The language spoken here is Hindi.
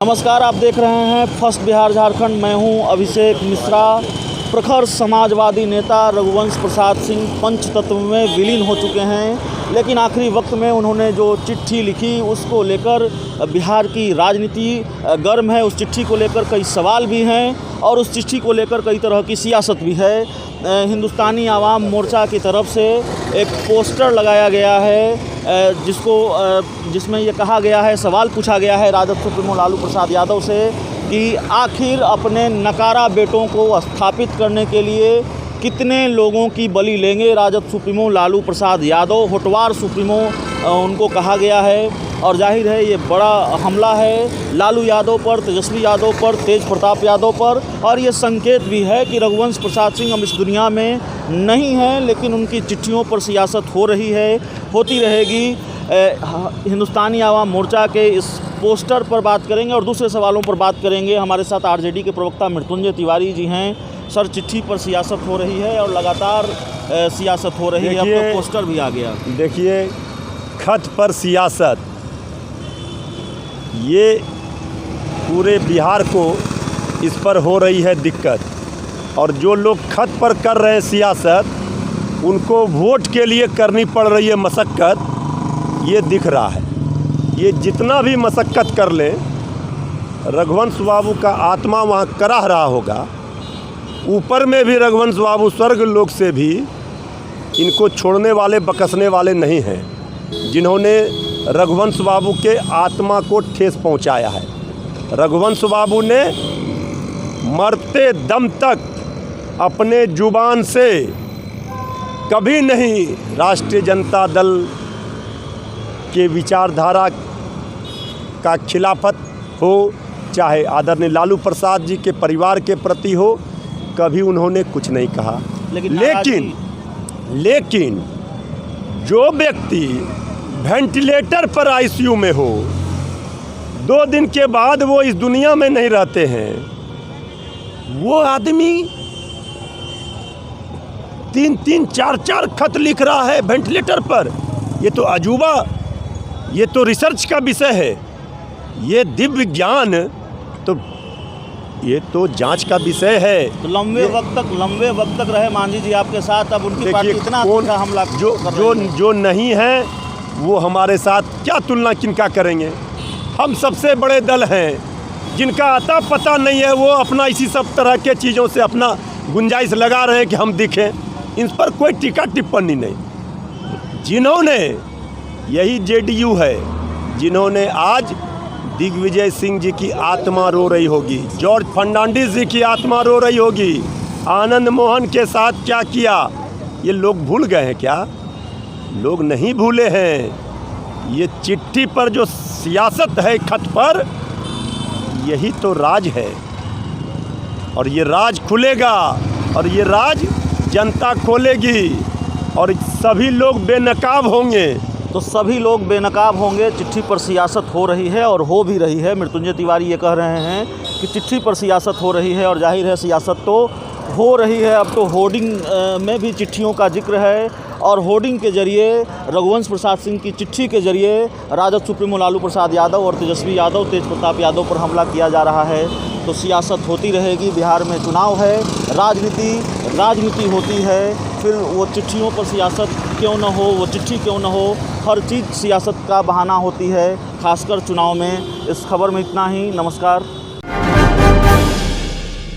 नमस्कार, आप देख रहे हैं फर्स्ट बिहार झारखंड। मैं हूं अभिषेक मिश्रा। प्रखर समाजवादी नेता रघुवंश प्रसाद सिंह पंचतत्व में विलीन हो चुके हैं, लेकिन आखिरी वक्त में उन्होंने जो चिट्ठी लिखी उसको लेकर बिहार की राजनीति गर्म है। उस चिट्ठी को लेकर कई सवाल भी हैं और उस चिट्ठी को लेकर कई तरह की सियासत भी है। हिंदुस्तानी आवाम मोर्चा की तरफ से एक पोस्टर लगाया गया है जिसमें ये कहा गया है, सवाल पूछा गया है राजद सुप्रीमो लालू प्रसाद यादव से कि आखिर अपने नकारा बेटों को स्थापित करने के लिए कितने लोगों की बलि लेंगे राजद सुप्रीमो लालू प्रसाद यादव। होटवार सुप्रीमो उनको कहा गया है और जाहिर है ये बड़ा हमला है लालू यादव पर, तेजस्वी यादव पर, तेज प्रताप यादव पर। और ये संकेत भी है कि रघुवंश प्रसाद सिंह अब इस दुनिया में नहीं है, लेकिन उनकी चिट्ठियों पर सियासत हो रही है, होती रहेगी। हिंदुस्तानी आवाम मोर्चा के इस पोस्टर पर बात करेंगे और दूसरे सवालों पर बात करेंगे। हमारे साथ आरजेडी के प्रवक्ता मृत्युंजय तिवारी जी हैं। सर, चिट्ठी पर सियासत हो रही है और लगातार सियासत हो रही है, अब तो पोस्टर भी आ गया। देखिए, खत पर सियासत, ये पूरे बिहार को इस पर हो रही है दिक्कत। और जो लोग खत पर कर रहे हैं सियासत, उनको वोट के लिए करनी पड़ रही है मशक्क़त, ये दिख रहा है। ये जितना भी मशक्क़त कर ले, रघुवंश बाबू का आत्मा वहाँ कराह रहा होगा। ऊपर में भी रघुवंश बाबू स्वर्ग लोक से भी इनको छोड़ने वाले, बकसने वाले नहीं हैं, जिन्होंने रघुवंश बाबू के आत्मा को ठेस पहुंचाया है। रघुवंश बाबू ने मरते दम तक अपने जुबान से कभी नहीं राष्ट्रीय जनता दल के विचारधारा का खिलाफत हो, चाहे आदरणीय लालू प्रसाद जी के परिवार के प्रति हो, कभी उन्होंने कुछ नहीं कहा। लेकिन जो व्यक्ति वेंटिलेटर पर आईसीयू में हो, 2 दिन के बाद वो इस दुनिया में नहीं रहते हैं, वो आदमी 3-3, 4-4 खत लिख रहा है वेंटिलेटर पर। ये तो अजूबा, ये तो रिसर्च का विषय है। ये दिव्य ज्ञान तो, ये तो जांच का विषय है। तो लंबे वक्त तक रहे मांझी जी आपके साथ, अब उनकी पार्टी इतना हमला जो नहीं है वो हमारे साथ क्या तुलना किनका करेंगे। हम सबसे बड़े दल हैं, जिनका अता पता नहीं है, वो अपना इसी सब तरह के चीज़ों से अपना गुंजाइश लगा रहे हैं कि हम दिखें। इन पर कोई टीका टिप्पणी नहीं। जिन्होंने, यही जेडीयू है जिन्होंने आज दिग्विजय सिंह जी की आत्मा रो रही होगी, जॉर्ज फर्नांडिस जी की आत्मा रो रही होगी, आनंद मोहन के साथ क्या किया, ये लोग भूल गए हैं क्या? लोग नहीं भूले हैं। ये चिट्ठी पर जो सियासत है, खत पर, यही तो राज है। और ये राज खुलेगा और ये राज जनता खोलेगी और सभी लोग बेनकाब होंगे। तो सभी लोग बेनकाब होंगे। चिट्ठी पर सियासत हो रही है और हो भी रही है। मृत्युंजय तिवारी ये कह रहे हैं कि चिट्ठी पर सियासत हो रही है और जाहिर है सियासत तो हो रही है। अब तो होर्डिंग में भी चिट्ठियों का जिक्र है और होर्डिंग के जरिए रघुवंश प्रसाद सिंह की चिट्ठी के जरिए राजद सुप्रीमो लालू प्रसाद यादव और तेजस्वी यादव, तेज प्रताप यादव पर हमला किया जा रहा है। तो सियासत होती रहेगी। बिहार में चुनाव है, राजनीति होती है, फिर वो चिट्ठियों पर सियासत क्यों न हो, वो चिट्ठी क्यों न हो, हर चीज़ सियासत का बहाना होती है, खासकर चुनाव में। इस खबर में इतना ही। नमस्कार।